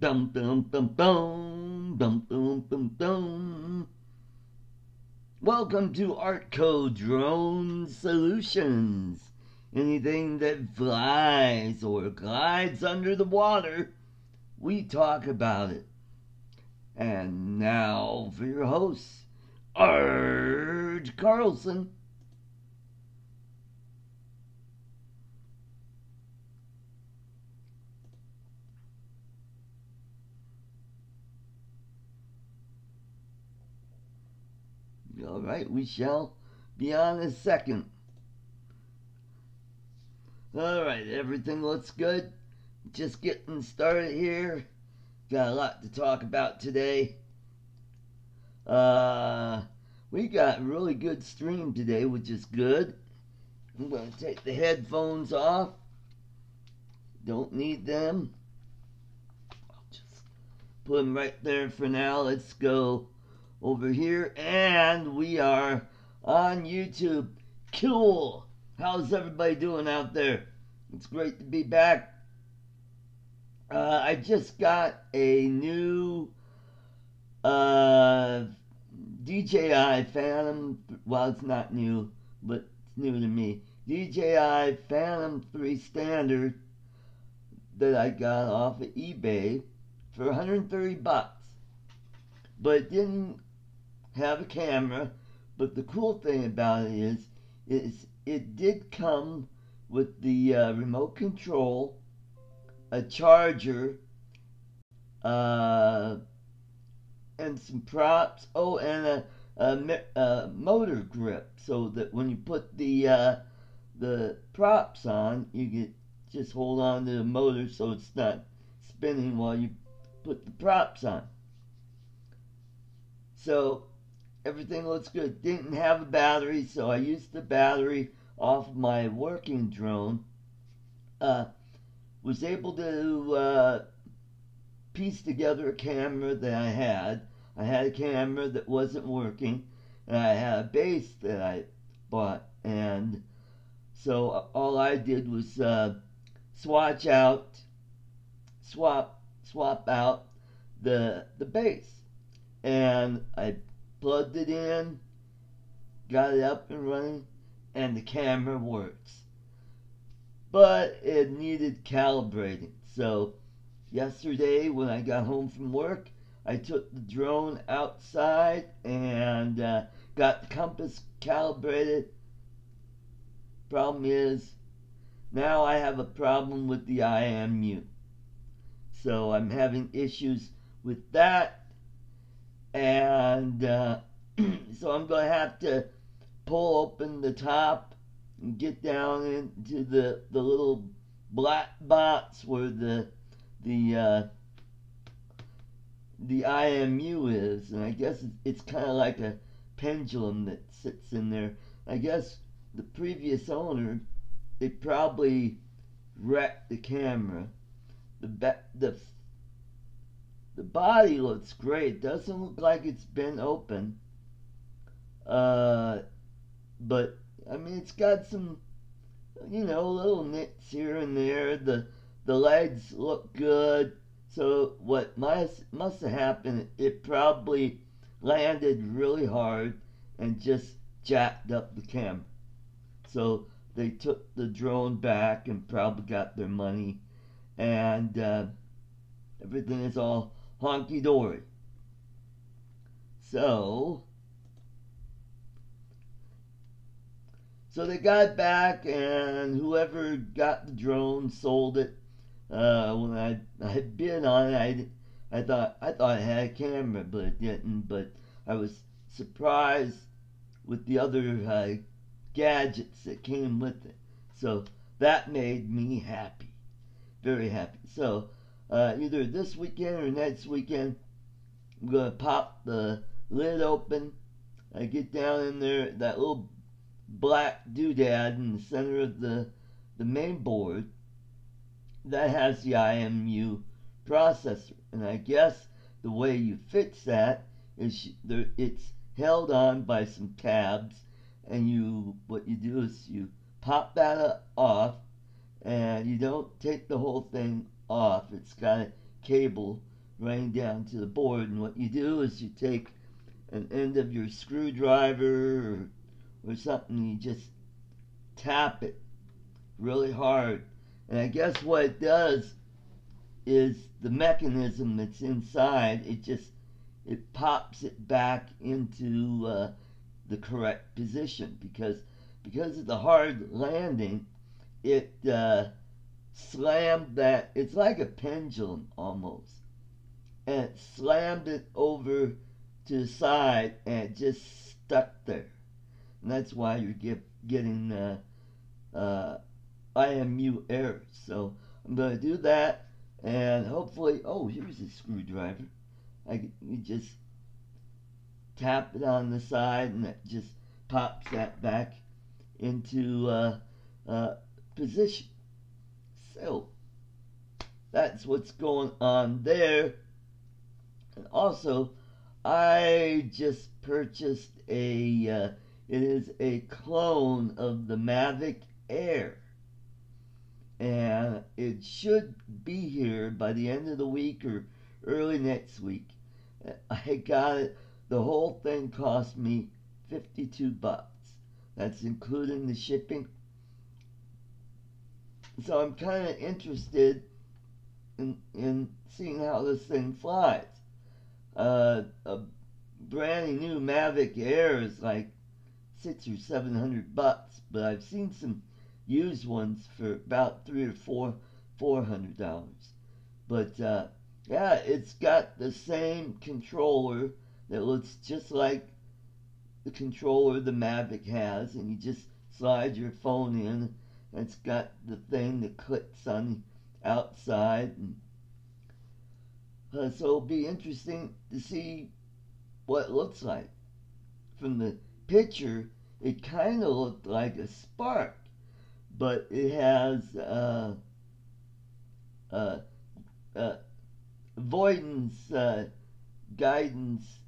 Dum dum dum dum dum dum dum dum. Welcome to Artco Drone Solutions. Anything that flies or glides under the water, we talk about it. And now for your host, Carlson. All right, we shall be on in a second. All right, everything looks good. Just getting started here. Got a lot to talk about today. We got really good stream today, which is good. I'm going to take the headphones off. Don't need them. I'll just put them right there for now. Let's go over here, and we are on YouTube. Cool. How's everybody doing out there? It's great to be back. I just got a new DJI Phantom. Well, it's not new, but it's new to me. DJI Phantom 3 Standard that I got off of eBay for 130 bucks. But it didn't have a camera. But the cool thing about it is it did come with the remote control, a charger, and some props. Oh, and a motor grip, so that when you put the props on, you can just hold on to the motor so it's not spinning while you put the props on. So everything looks good. Didn't have a battery, so I used the battery off my working drone. Was able to piece together a camera that I had. I had a camera that wasn't working, and I had a base that I bought, and so all I did was swap out the base, and I plugged it in, got it up and running, and the camera works. But it needed calibrating. So yesterday when I got home from work, I took the drone outside and got the compass calibrated. Problem is, now I have a problem with the IMU. So I'm having issues with that. And so I'm going to have to pull open the top and get down into the little black box where the IMU is, and I guess it's kind of like a pendulum that sits in there. I guess the previous owner, they probably wrecked the camera. The body looks great. It doesn't look like it's been open. But I mean, it's got some, little nits here and there. The legs look good. So what must have happened, it probably landed really hard and just jacked up the camera. So they took the drone back and probably got their money, and everything is all honky-dory. So they got it back, and whoever got the drone sold it. When I bid on it, I thought it had a camera, but it didn't. But I was surprised with the other gadgets that came with it. So that made me happy, very happy. So either this weekend or next weekend, I'm gonna pop the lid open. I get down in there, that little black doodad in the center of the main board, that has the IMU processor, and I guess the way you fix that is it's held on by some tabs, and what you do is you pop that off, and you don't take the whole thing off. It's got a cable running down to the board. And what you do is you take an end of your screwdriver or something, you just tap it really hard. And I guess what it does is the mechanism that's inside, it pops it back into the correct position, because of the hard landing, it slammed that. It's like a pendulum almost, and it slammed it over to the side, and it just stuck there. And that's why you're getting IMU errors. So I'm going to do that, and hopefully, oh, here's a screwdriver. You just tap it on the side, and it just pops that back into position. So that's what's going on there. And also, I just purchased it is a clone of the Mavic Air, and it should be here by the end of the week or early next week. I got it. The whole thing cost me $52. That's including the shipping. So I'm kind of interested in seeing how this thing flies. A brand new Mavic Air is like $600 or $700, but I've seen some used ones for about $300 or $400. But yeah, it's got the same controller that looks just like the controller the Mavic has, and you just slide your phone in. And it's got the thing that clicks on the outside, and so it'll be interesting to see what it looks like. From the picture, it kind of looked like a Spark, but it has avoidance guidance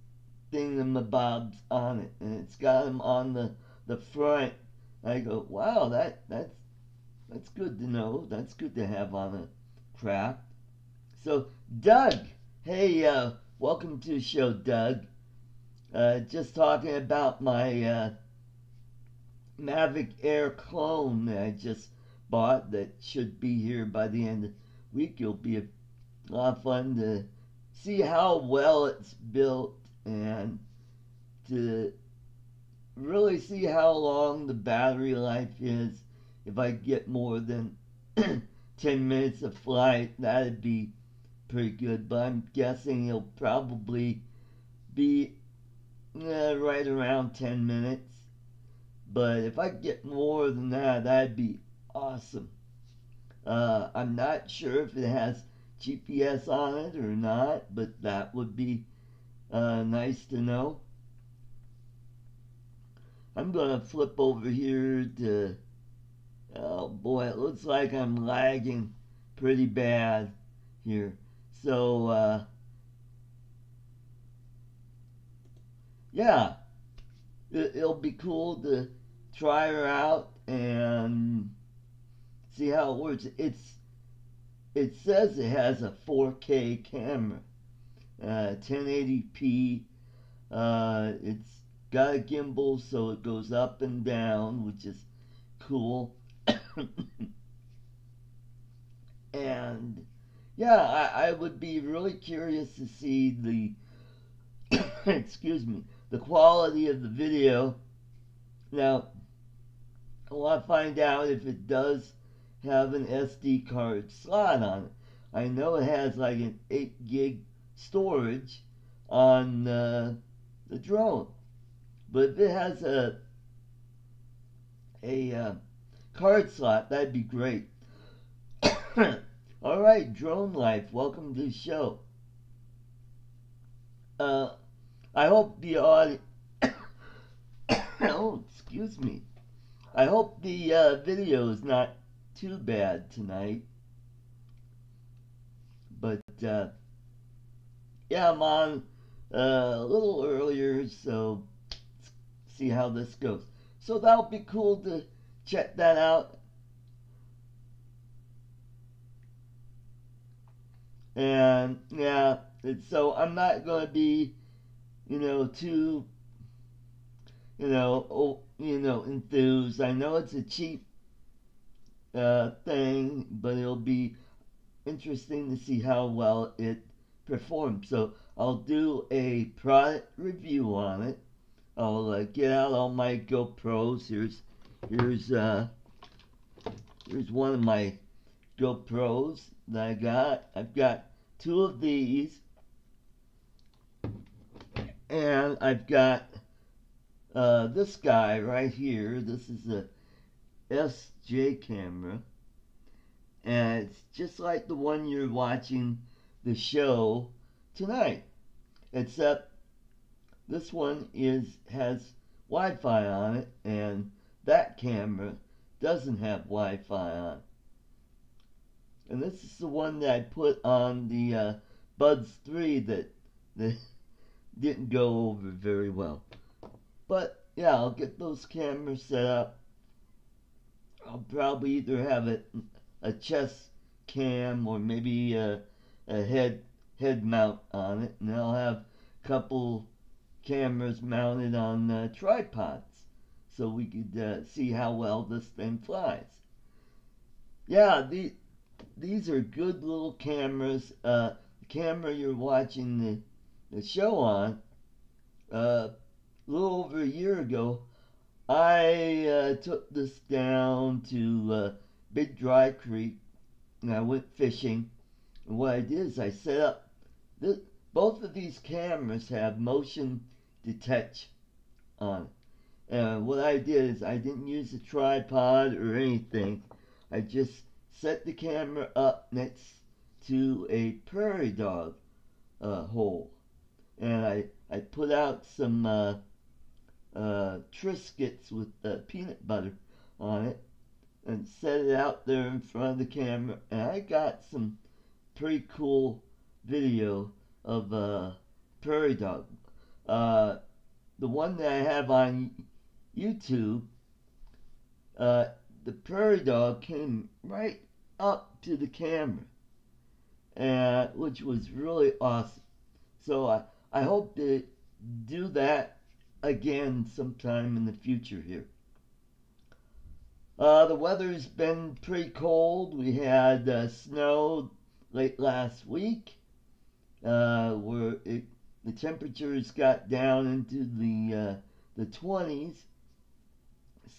thingamabobs on it, and it's got them on the front. I go, wow, that's good to know. That's good to have on a craft. So, Doug, hey, welcome to the show, Doug. Just talking about my Mavic Air clone that I just bought that should be here by the end of the week. It'll be a lot of fun to see how well it's built and to really see how long the battery life is. If I get more than 10 minutes of flight, that'd be pretty good. But I'm guessing it'll probably be right around 10 minutes. But if I get more than that, that'd be awesome. I'm not sure if it has GPS on it or not, but that would be nice to know. I'm going to flip over here to... Oh boy, it looks like I'm lagging pretty bad here. So, yeah, it'll be cool to try her out and see how it works. It says it has a 4K camera, 1080p. It's got a gimbal, so it goes up and down, which is cool. And yeah, I would be really curious to see the excuse me, the quality of the video. Now, I want to find out if it does have an SD card slot on it. I know it has like an 8 gig storage on the drone, but if it has a card slot, that'd be great. All right, Drone Life, welcome to the show. I hope the audio... oh, excuse me. I hope the video is not too bad tonight. But, yeah, I'm on a little earlier, so let's see how this goes. So that'll be cool to check that out. And yeah, so I'm not going to be, too, enthused. I know it's a cheap thing, but it'll be interesting to see how well it performs. So I'll do a product review on it. I'll get out all my GoPros. Here's one of my GoPros that I got. I've got two of these, and I've got this guy right here. This is a SJ camera, and it's just like the one you're watching the show tonight, except this one has Wi-Fi on it, and that camera doesn't have Wi-Fi on. And this is the one that I put on the Buds 3 that didn't go over very well. But yeah, I'll get those cameras set up. I'll probably either have a chest cam or maybe a head mount on it, and I'll have a couple cameras mounted on tripods so we could see how well this thing flies. Yeah, these are good little cameras. The camera you're watching the show on, a little over a year ago, I took this down to Big Dry Creek, and I went fishing. And what I did is I set up both of these cameras have motion detect on it. And what I did is I didn't use a tripod or anything. I just set the camera up next to a prairie dog hole, and I put out some Triscuits with peanut butter on it and set it out there in front of the camera, and I got some pretty cool video of prairie dog. The one that I have on YouTube, the prairie dog came right up to the camera, which was really awesome. So I hope to do that again sometime in the future here. The weather's been pretty cold. We had snow late last week, where the temperatures got down into the 20s.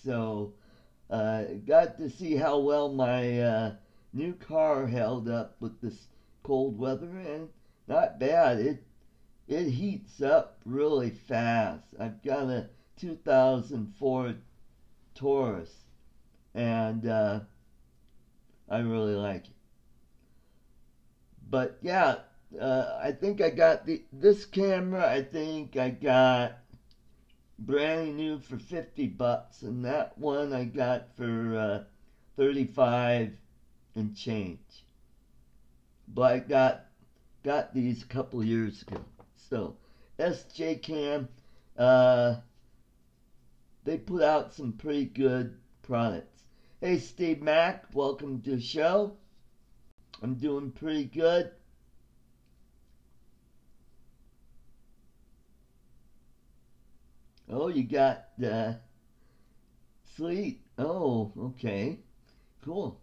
So got to see how well my new car held up with this cold weather, and not bad. It heats up really fast. I've got a 2004 Taurus, and I really like it. But yeah, I think I got this camera. I think I got brand new for $50, and that one I got for 35 and change. But I got these a couple years ago. So SJCAM, they put out some pretty good products. Hey, Steve Mack, welcome to the show. I'm doing pretty good. Oh, you got sleep. Oh, okay, cool.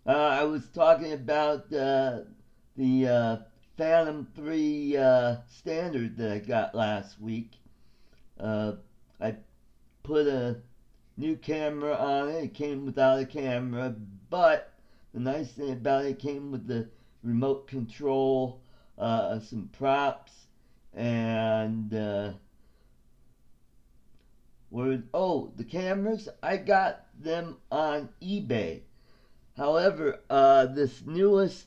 I was talking about the Phantom 3 standard that I got last week. I put a new camera on it. It came without a camera, but the nice thing about it came with the remote control, some props, and the cameras, I got them on eBay. However, this newest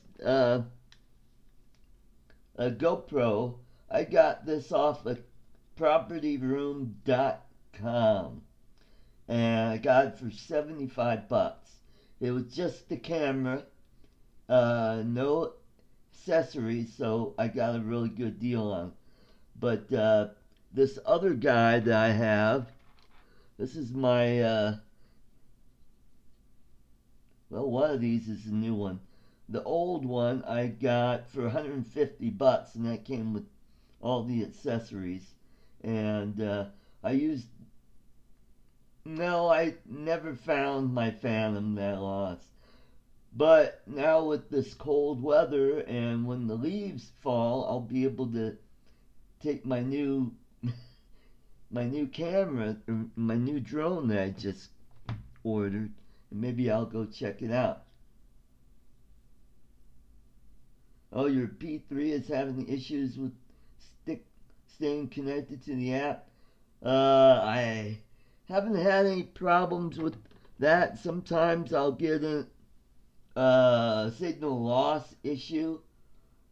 GoPro, I got this off of propertyroom.com, and I got it for $75. It was just the camera, no accessories, so I got a really good deal on it. But this other guy that I have, this is my, well, one of these is a new one. the old one I got for 150 bucks, and that came with all the accessories. And I used. No, I never found my Phantom that lost. But now with this cold weather and when the leaves fall, I'll be able to take my new camera, or my new drone that I just ordered, and maybe I'll go check it out. Oh, your P3 is having issues with staying connected to the app. I haven't had any problems with that. Sometimes I'll get a signal loss issue,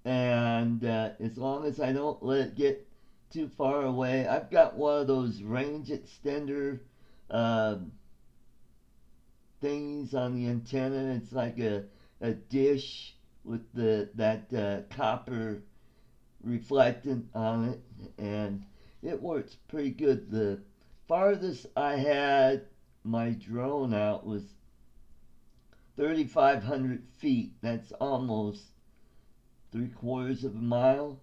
and as long as I don't let it get too far away, I've got one of those range extender things on the antenna. It's like a dish with that copper reflectant on it, and it works pretty good. The farthest I had my drone out was 3,500 feet. That's almost 3/4 of a mile,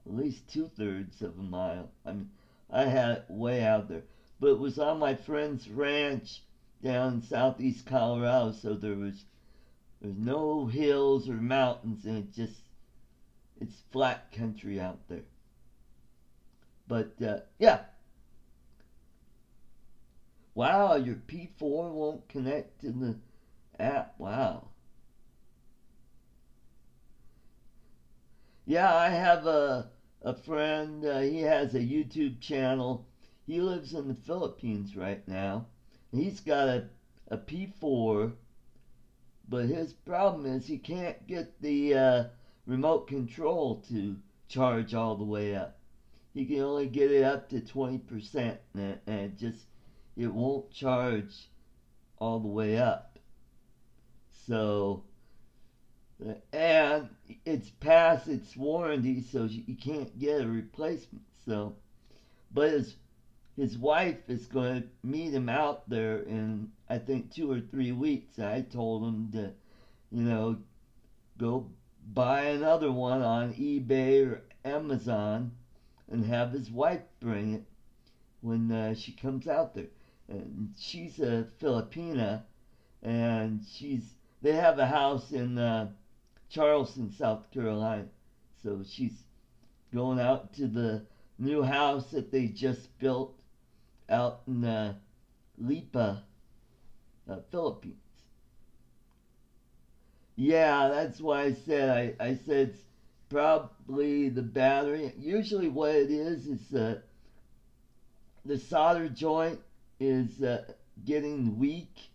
at least 2/3 of a mile. I mean, I had it way out there, but it was on my friend's ranch down in southeast Colorado, so there's no hills or mountains, and it's flat country out there. But yeah, wow, your P4 won't connect to the app. Wow. Yeah, I have a friend. He has a YouTube channel. He lives in the Philippines right now. He's got a P4, but his problem is he can't get the remote control to charge all the way up. He can only get it up to 20%, and it won't charge all the way up. So, and it's past its warranty, so you can't get a replacement. So, but his wife is going to meet him out there in, I think, 2 or 3 weeks. I told him to, go buy another one on eBay or Amazon and have his wife bring it when she comes out there. And she's a Filipina, and they have a house in Charleston, South Carolina. So she's going out to the new house that they just built out in Lipa, Philippines. Yeah, that's why I said it's probably the battery. Usually what it is the solder joint is getting weak,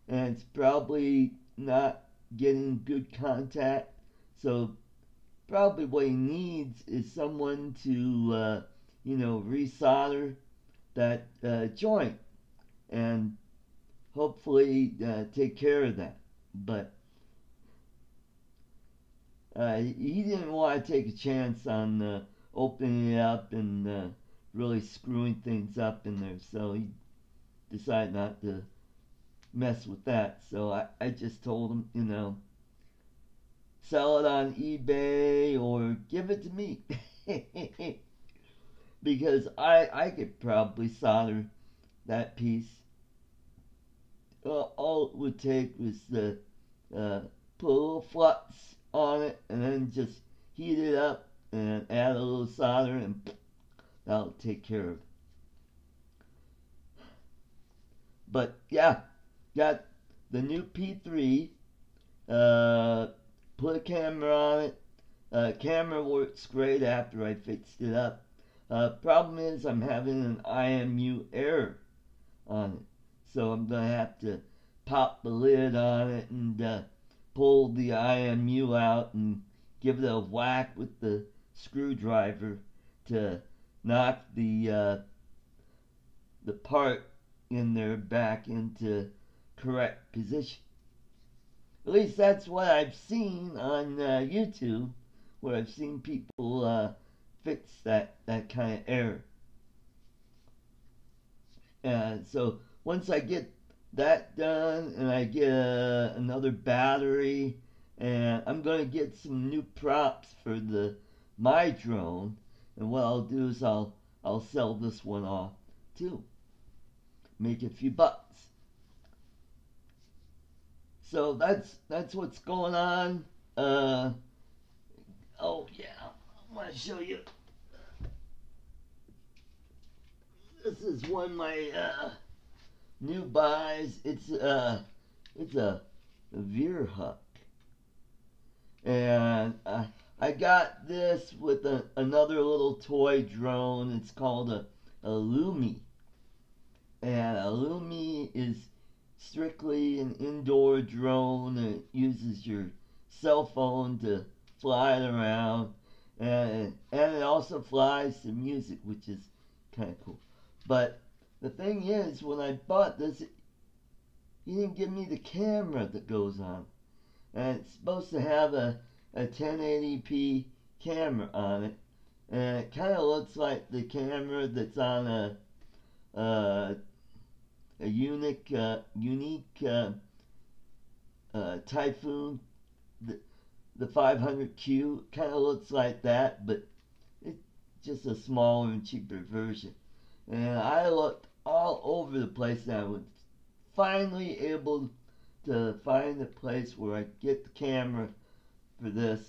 and it's probably not getting good contact. So probably what he needs is someone to resolder that joint, and hopefully take care of that. But he didn't want to take a chance on opening it up and really screwing things up in there, so he decided not to mess with that. So I just told him, sell it on eBay or give it to me. Because I could probably solder that piece. All it would take was to put a little flux on it and then just heat it up and add a little solder, and that'll take care of it. But yeah, got the new P3, put a camera on it. Camera works great after I fixed it up. Problem is I'm having an IMU error on it. So I'm going to have to pop the lid on it and pull the IMU out and give it a whack with the screwdriver to knock the part in there back into correct position. At least that's what I've seen on YouTube, where I've seen people fix that kind of error. So once I get that done and I get another battery and I'm going to get some new props for my drone. And what I'll do is I'll sell this one off too, make a few bucks. So that's what's going on. Oh yeah, I want to show you. This is one of my new buys. It's a veer huck, and I got this with another little toy drone. It's called a Lumi, and a Lumi is strictly an indoor drone. It uses your cell phone to fly it around, and it also flies to music, which is kind of cool. But the thing is, when I bought this, he didn't give me the camera that goes on, and it's supposed to have a 1080p camera on it, and it kind of looks like the camera that's on a unique Typhoon, the 500Q. Kind of looks like that, but it's just a smaller and cheaper version. And I looked all over the place, and I was finally able to find a place where I get the camera for this,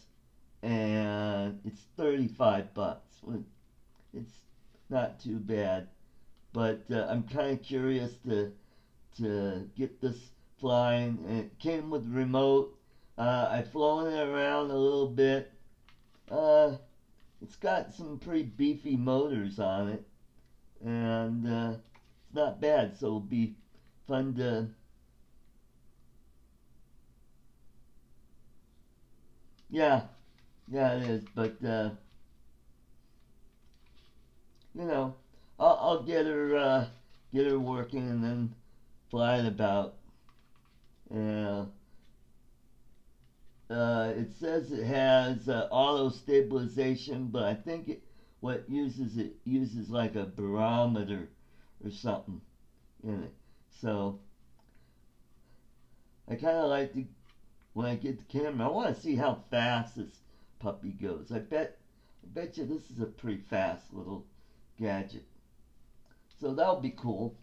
and it's 35 bucks. It's not too bad, but I'm kind of curious to get this flying. And it came with remote. I've flown it around a little bit. It's got some pretty beefy motors on it, and it's not bad. So it'll be fun to. Yeah, it is. But you know, I'll get her working and then fly it about. Yeah. It says it has auto stabilization, but I think what it uses like a barometer or something in it. So I kind of like to, when I get the camera, I want to see how fast this puppy goes. I bet you this is a pretty fast little gadget. So that'll be cool.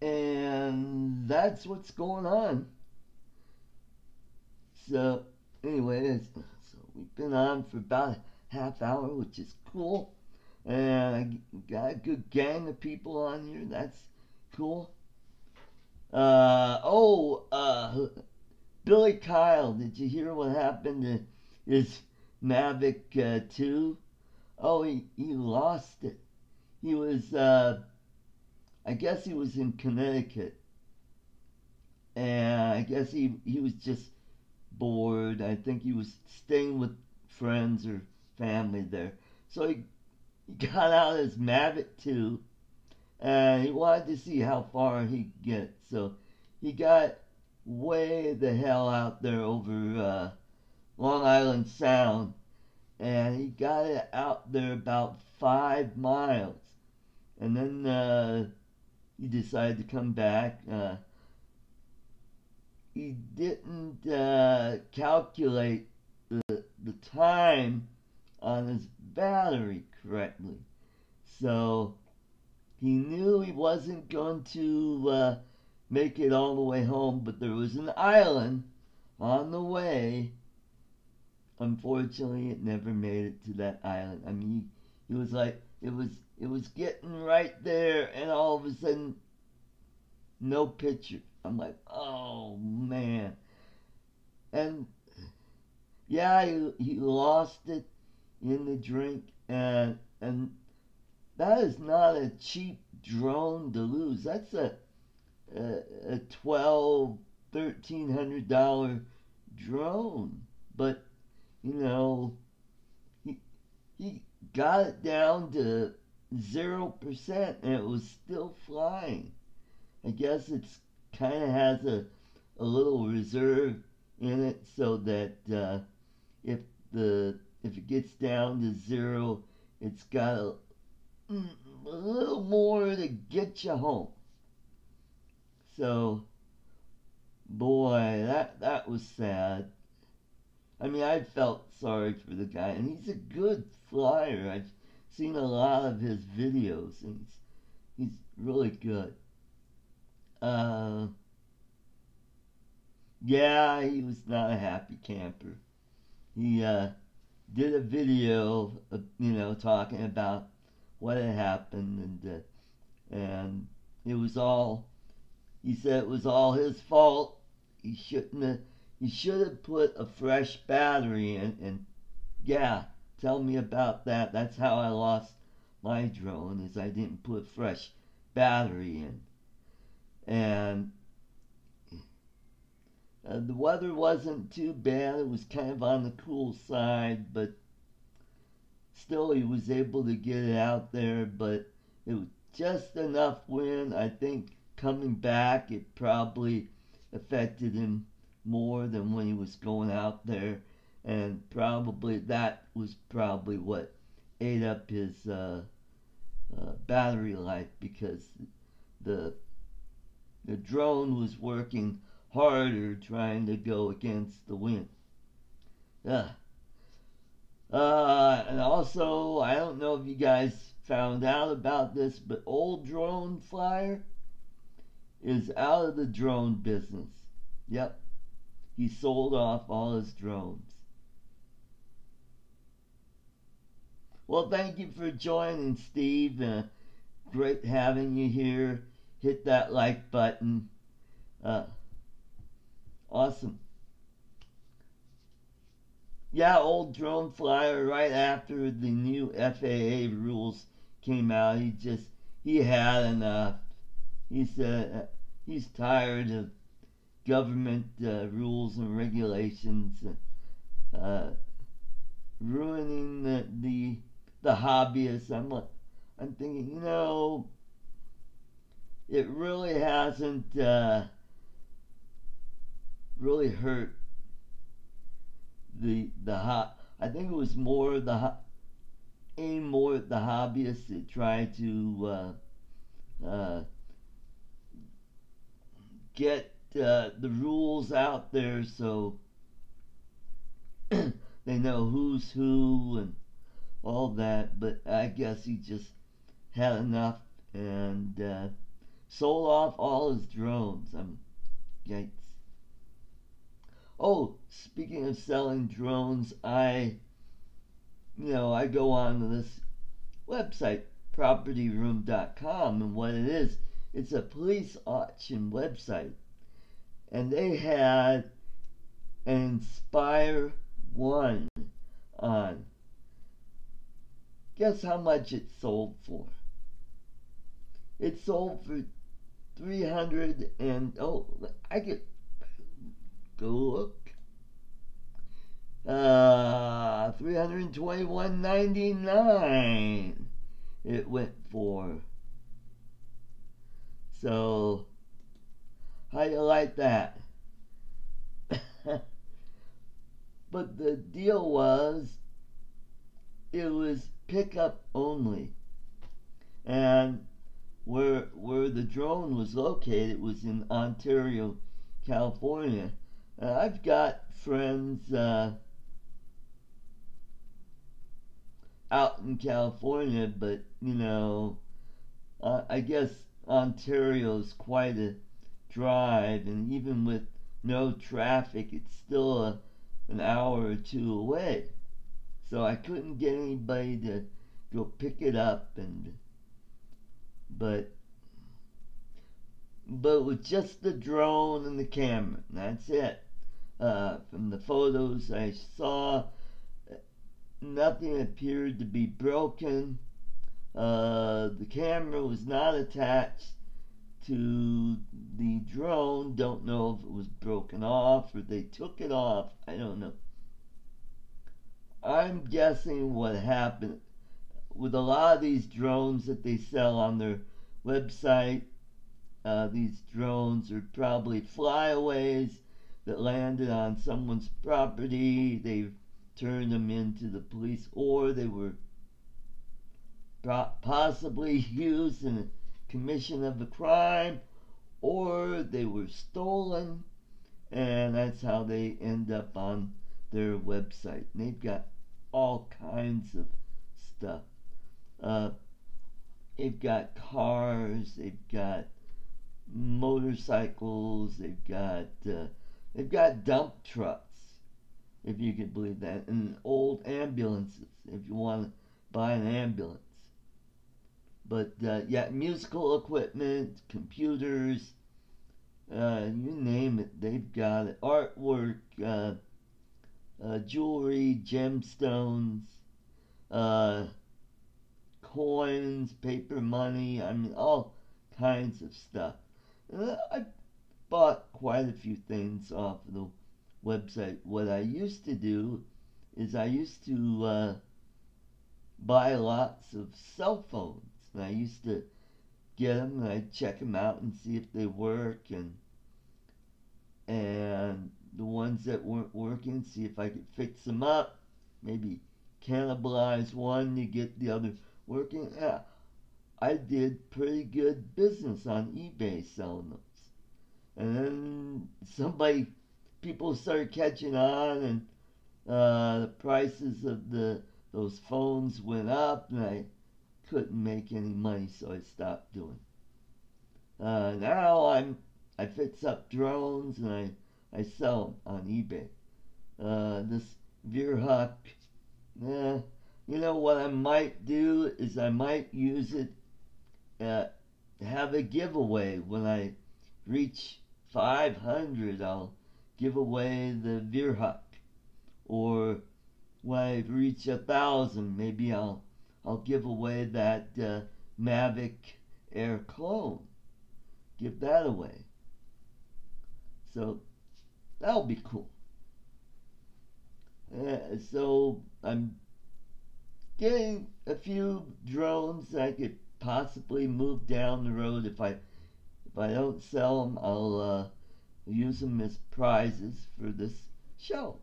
And that's what's going on. So anyway, so we've been on for about a half hour, which is cool. And I got a good gang of people on here. That's cool. Billy Kyle, did you hear what happened to his Mavic 2? Oh, he lost it. He was, I guess he was in Connecticut. And I guess he was just bored. I think he was staying with friends or family there. So he got out his Mavic 2, and he wanted to see how far he could get. So he got way the hell out there over Long Island Sound, and he got it out there about 5 miles. And then he decided to come back. He didn't calculate the time on his battery correctly. So he knew he wasn't going to make it all the way home, but there was an island on the way. Unfortunately, it never made it to that island. I mean, he was like, it was getting right there, and all of a sudden, no picture. I'm like, oh man. And yeah, he lost it in the drink, and that is not a cheap drone to lose. That's a $1,200-$1,300 drone. But you know, he got it down to 0%, and it was still flying. I guess it's kind of has a little reserve in it, so that if it gets down to 0, it's got a little more to get you home. So, boy, that was sad. I mean, I felt sorry for the guy, and he's a good flyer. I've seen a lot of his videos, and he's really good. Yeah, he was not a happy camper. He did a video, talking about what had happened, and it was all. He said it was all his fault. He shouldn't have. He should have put a fresh battery in. And yeah, tell me about that. That's how I lost my drone. Is I didn't put fresh battery in. And the weather wasn't too bad. It was kind of on the cool side, but still he was able to get it out there. But it was just enough wind. I think coming back, it probably affected him more than when he was going out there, and probably that was probably what ate up his battery life, because the drone was working harder trying to go against the wind. And also, I don't know if you guys found out about this, but old drone flyer is out of the drone business. Yep, he sold off all his drones. Well, thank you for joining, Steve. Great having you here. Hit that like button. Awesome. Yeah, old drone flyer, right after the new FAA rules came out, he had enough. He said he's tired of government rules and regulations ruining the hobbyists. I'm thinking, it really hasn't really hurt I think it was more aimed more at the hobbyists that try to get the rules out there so they know who's who and all that. But I guess he just had enough and sold off all his drones. Yikes. Oh, speaking of selling drones, I go on to this website, propertyroom.com, and what it is, it's a police auction website. And they had an Inspire 1 on. Guess how much it sold for? It sold for I could go look. $321.99 it went for. So how you like that? But the deal was, it was pickup only, and where the drone was located was in Ontario, California. I've got friends out in California, but I guess Ontario's quite a drive, and even with no traffic, it's still an hour or two away. So I couldn't get anybody to go pick it up, but with just the drone and the camera, that's it. From the photos I saw, nothing appeared to be broken. The camera was not attached to the drone. Don't know if it was broken off or they took it off. I don't know. I'm guessing what happened with a lot of these drones that they sell on their website. These drones are probably flyaways that landed on someone's property. They've turned them into the police, or they were possibly used in the commission of a crime, or they were stolen, and that's how they end up on their website. And they've got all kinds of stuff. They've got cars, they've got motorcycles, they've got dump trucks, if you could believe that, and old ambulances, if you want to buy an ambulance. But yeah, musical equipment, computers, you name it, they've got it. Artwork, jewelry, gemstones, coins, paper money, I mean, all kinds of stuff. I bought quite a few things off of the website. What I used to do is I used to buy lots of cell phones, and I used to get them and I'd check them out and see if they work, and the ones that weren't working, see if I could fix them up, maybe cannibalize one to get the other working. Yeah, I did pretty good business on eBay selling those. And then people started catching on, and the prices of those phones went up, and I couldn't make any money, so I stopped doing it. Now I fix up drones and I sell them on eBay. This Veerhawk, you know what I might do is I might use it, have a giveaway. When I reach 500, I'll give away the Veerhawk. Or when I reach 1,000, maybe I'll give away that Mavic Air clone. Give that away. So that'll be cool. So I'm getting a few drones I could possibly move down the road. If I don't sell them, I'll use them as prizes for this show.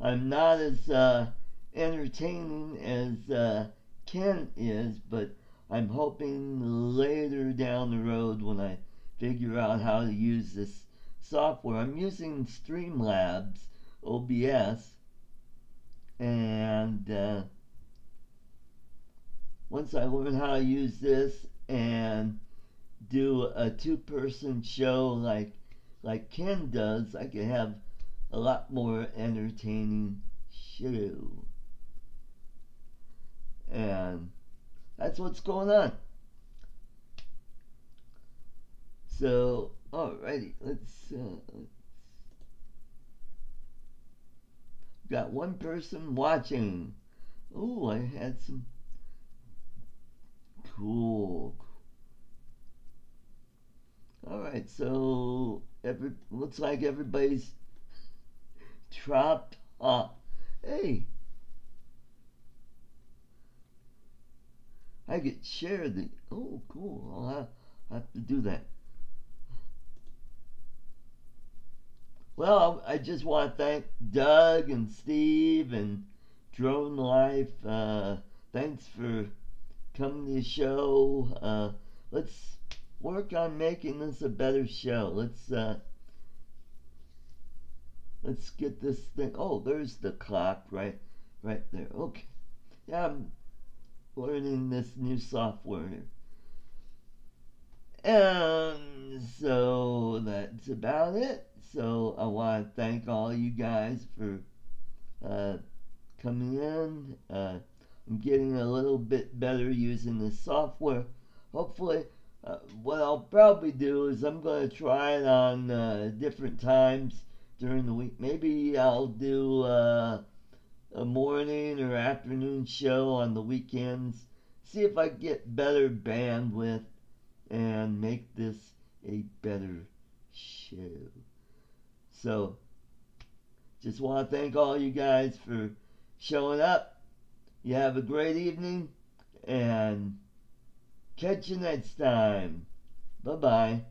I'm not as entertaining as Ken is, but I'm hoping later down the road, when I figure out how to use this software. I'm using Streamlabs OBS, and once I learn how to use this and do a two-person show like Ken does, I can have a lot more entertaining show. And that's what's going on. So, alrighty, let's got one person watching. Oh, I had some cool. Alright, so looks like everybody's dropped off. Hey, I could share the. Oh, cool. I'll have to do that. Well, I just want to thank Doug and Steve and Drone Life. Thanks for coming to the show. Let's work on making this a better show. Let's get this thing. Oh, there's the clock right there. Okay. Yeah, I'm learning this new software here. And so that's about it. So I want to thank all you guys for coming in. I'm getting a little bit better using this software. Hopefully, what I'll probably do is I'm going to try it on different times during the week. Maybe I'll do a morning or afternoon show on the weekends. See if I get better bandwidth and make this a better show. So, just want to thank all you guys for showing up. You have a great evening, and catch you next time. Bye-bye.